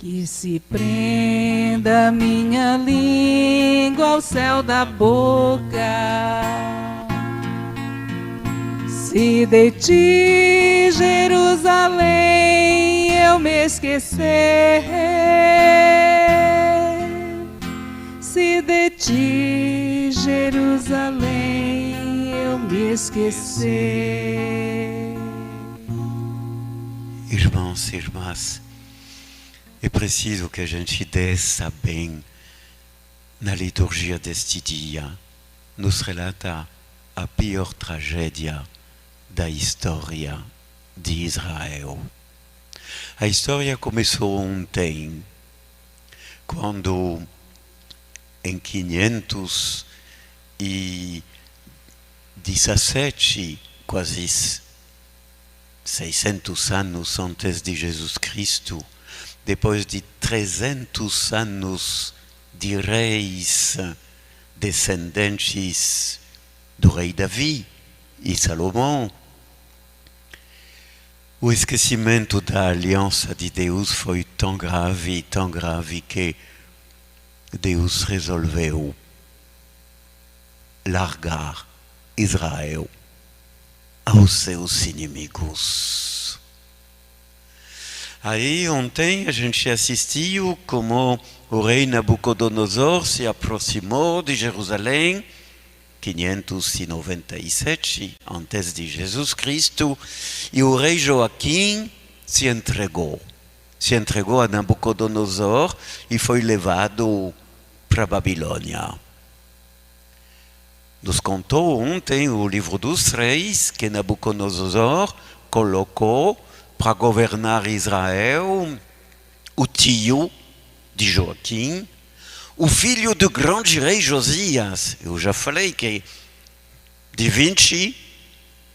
Que se prenda minha língua ao céu da boca. Se de ti, Jerusalém, eu me esquecer, se de ti, Jerusalém, eu me esquecer. Irmãos e irmãs, é preciso que a gente desça bem na liturgia deste dia. Nos relata a pior tragédia da história de Israel. A história começou ontem, quando em 517, quase 600 anos antes de Jesus Cristo, depois de 300 anos de reis descendentes do rei Davi e Salomão, o esquecimento da aliança de Deus foi tão grave que Deus resolveu largar Israel aos seus inimigos. Aí ontem a gente assistiu como o rei Nabucodonosor se aproximou de Jerusalém, 597 antes de Jesus Cristo, e o rei Joaquim se entregou a Nabucodonosor e foi levado para a Babilônia. Nos contou ontem o livro dos reis que Nabucodonosor colocou para governar Israel o tio de Joaquim, o filho do grande rei Josias. Eu já falei que de 20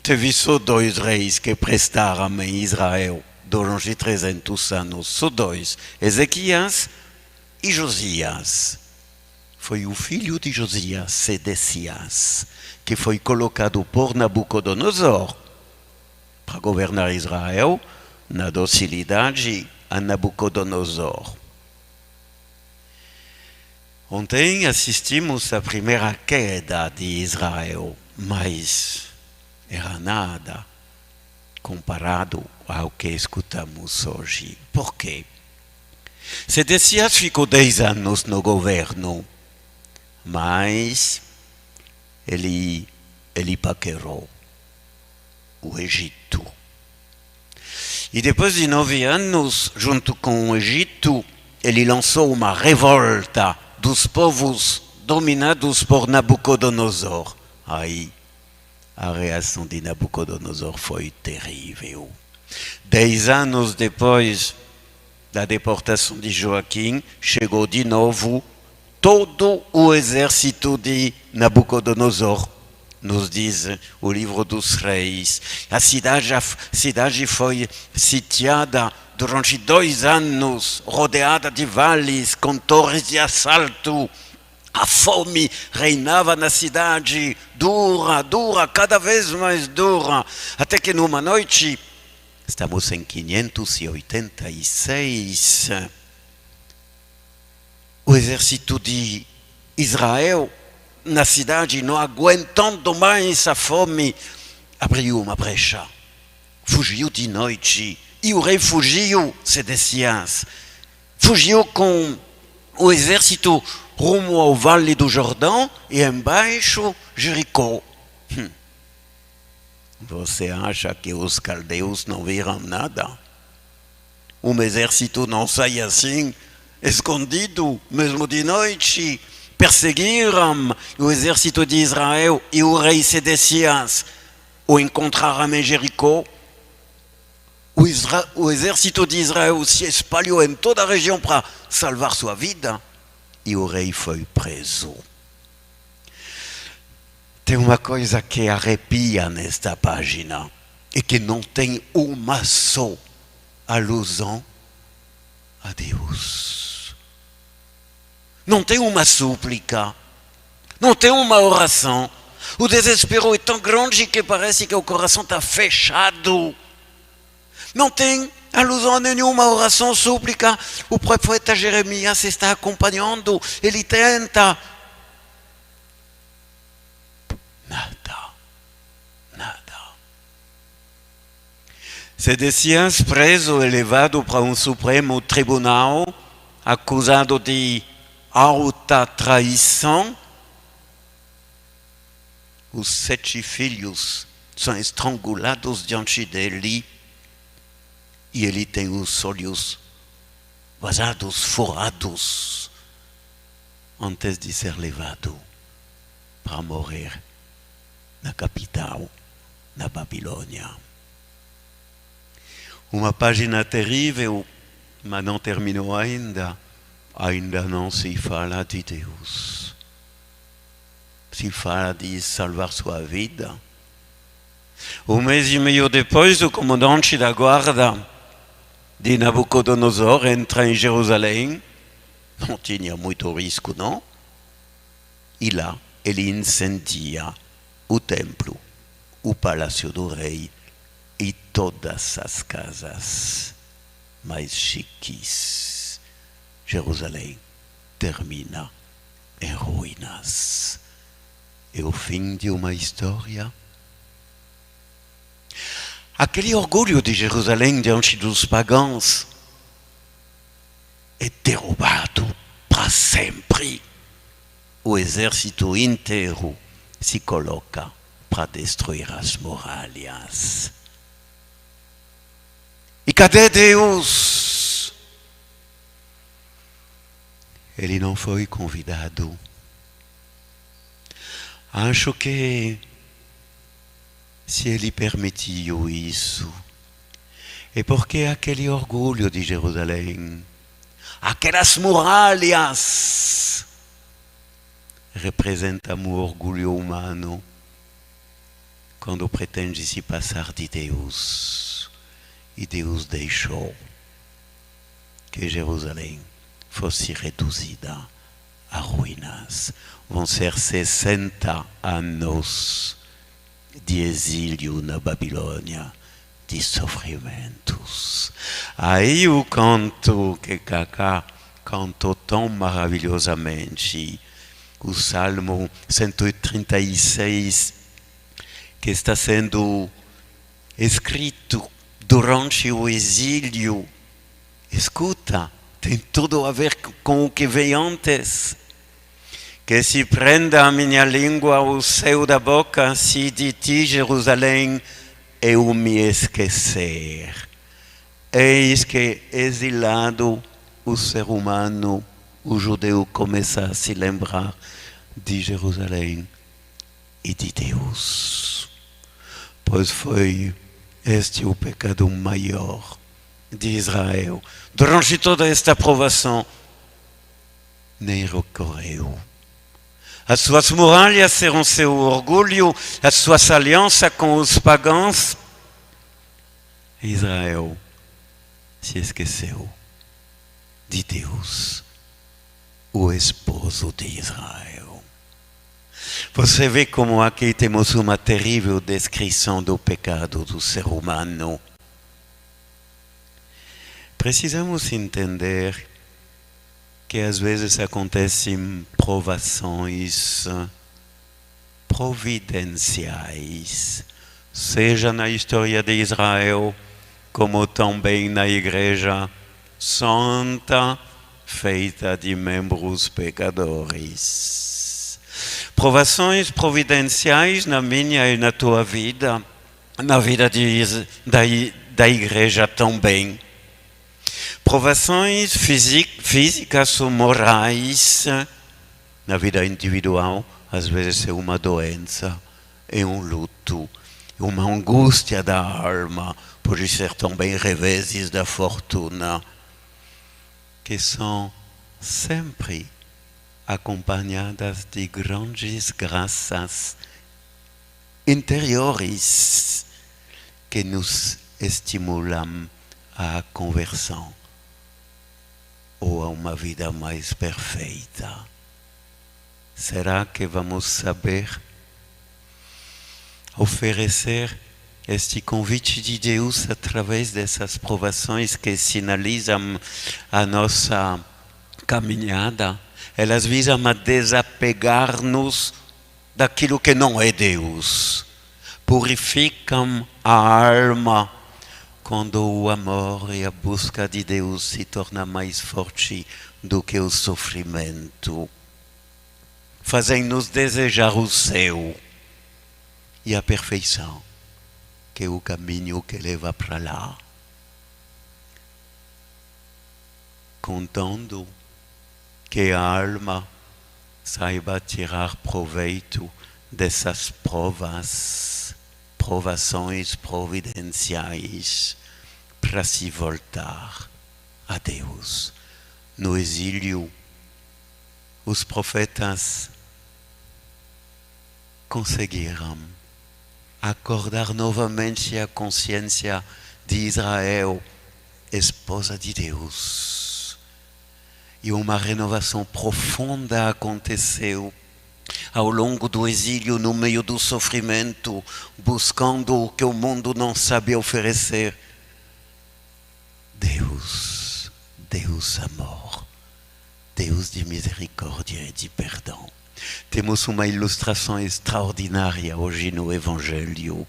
teve só 2 reis que prestaram em Israel durante 300 anos, só 2, Ezequias e Josias. Foi o filho de Josias, Sedecias, que foi colocado por Nabucodonosor para governar Israel na docilidade a Nabucodonosor. Ontem assistimos à primeira queda de Israel, mas era nada comparado ao que escutamos hoje. Por quê? Sedecias ficou 10 anos no governo, mas ele paquerou o Egito. E depois de 9 anos, junto com o Egito, ele lançou uma revolta dos povos dominados por Nabucodonosor. Aí, a reação de Nabucodonosor foi terrível. 10 anos depois da deportação de Joaquim, chegou de novo todo o exército de Nabucodonosor. Nos diz o livro dos reis. A cidade foi sitiada durante 2 anos, rodeada de vales, com torres de assalto. A fome reinava na cidade, dura, cada vez mais dura, até que numa noite, estamos em 586, o exército de Israel, na cidade, não aguentando mais a fome, abriu uma brecha, fugiu de noite, e o rei fugiu, Sedecias, fugiu com o exército rumo ao Vale do Jordão e embaixo Jericó. Você acha que os caldeus não viram nada? Um exército não sai assim, escondido, mesmo de noite. Perseguiram o exército de Israel e o rei Sedecias o encontraram em Jericó. O exército de Israel se espalhou em toda a região para salvar sua vida e o rei foi preso. Tem uma coisa que arrepia nesta página e que não tem uma só alusão a Deus. Não tem uma súplica, não tem uma oração. O desespero é tão grande que parece que o coração está fechado. Não tem Allusão em uma oração súplica, o profeta Jeremias está acompanhando, ele tenta. Nada. Sedecias preso e levado para um Supremo Tribunal, acusado de alta traição. Os 7 filhos são estrangulados diante dele e ele tem os olhos vazados, furados, antes de ser levado para morrer na capital, na Babilônia. Uma página terrível, mas não terminou ainda. Ainda não se fala de Deus. Se fala de salvar sua vida. Um mês e meio depois, o comandante da guarda de Nabucodonosor entra em Jerusalém. Não tinha muito risco, não? E lá, ele incendia o templo, o palácio do rei e todas as casas mais chiques. Jerusalém termina em ruínas. É o fim de uma história. Aquele orgulho de Jerusalém diante dos pagãos é derrubado para sempre. O exército inteiro se coloca para destruir as muralhas. E cadê Deus? Ele não foi convidado. Acho que se ele permitiu isso, é porque aquele orgulho de Jerusalém, aquelas muralhas, representam o orgulho humano quando pretende se passar de Deus. E Deus deixou que Jerusalém fosse reduzida a ruínas. Vão ser 60 anos de exílio na Babilônia, de sofrimentos. Aí o canto que Cacá cantou tão maravilhosamente, o Salmo 136, que está sendo escrito durante o exílio. Escuta, tem tudo a ver com o que vem antes. Que se prenda a minha língua o céu da boca, se de ti, Jerusalém, eu me esquecer. Eis que, exilado, o ser humano, o judeu, começa a se lembrar de Jerusalém e de Deus. Pois foi este o pecado maior de Israel. Durante toda esta provação, nem recorreu. As suas muralhas eram seu orgulho, as suas alianças com os pagãos. Israel se esqueceu de Deus, o esposo de Israel. Você vê como aqui temos uma terrível descrição do pecado do ser humano. Precisamos entender que às vezes acontecem provações providenciais, seja na história de Israel, como também na igreja santa, feita de membros pecadores. Provações providenciais na minha e na tua vida, na vida da igreja também. Provações físicas ou morais na vida individual, às vezes é uma doença, é um luto, é uma angústia da alma, pode ser também reveses da fortuna, que são sempre acompanhadas de grandes graças interiores que nos estimulam à conversão ou a uma vida mais perfeita. Será que vamos saber oferecer este convite de Deus através dessas provações que sinalizam a nossa caminhada, elas visam a desapegar-nos daquilo que não é Deus. Purificam a alma quando o amor e a busca de Deus se torna mais forte do que o sofrimento. Fazem-nos desejar o céu e a perfeição, que é o caminho que leva para lá. Contando que a alma saiba tirar proveito dessas provações providenciais para se voltar a Deus. No exílio, os profetas conseguiram acordar novamente a consciência de Israel, esposa de Deus. E uma renovação profunda aconteceu ao longo do exílio, no meio do sofrimento, buscando o que o mundo não sabe oferecer. Deus amor, Deus de misericórdia e de perdão. Temos uma ilustração extraordinária hoje no Evangelho.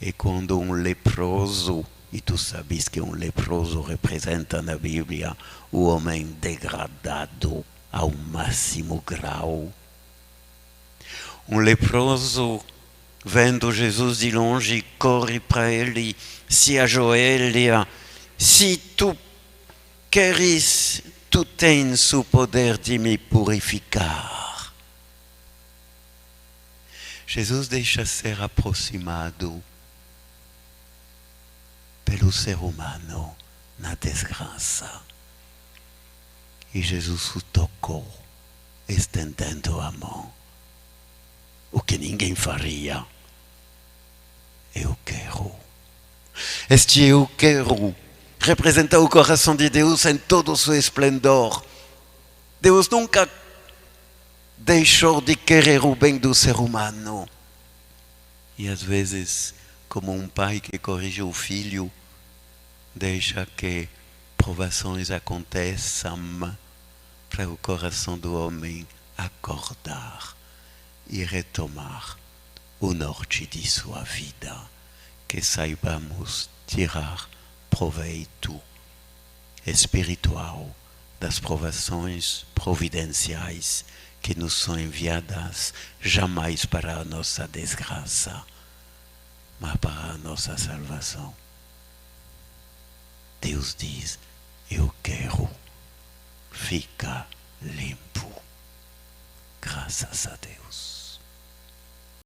É quando um leproso, e tu sabes que um leproso representa na Bíblia o homem degradado ao máximo grau. Um leproso, vendo Jesus de longe, corre para ele, se ajoelha. Se tu queres, tu tens o poder de me purificar. Jesus deixa ser aproximado pelo ser humano na desgraça. E Jesus o tocou, estendendo a mão. O que ninguém faria. Eu quero. Este eu quero representa o coração de Deus em todo o seu esplendor. Deus nunca deixou de querer o bem do ser humano. E às vezes, como um pai que corrige o filho, deixa que provações aconteçam para o coração do homem acordar e retomar o norte de sua vida, que saibamos tirar proveito espiritual das provações providenciais que nos são enviadas jamais para a nossa desgraça, mas para a nossa salvação. Deus diz, eu quero, fica limpo. Graças a Deus.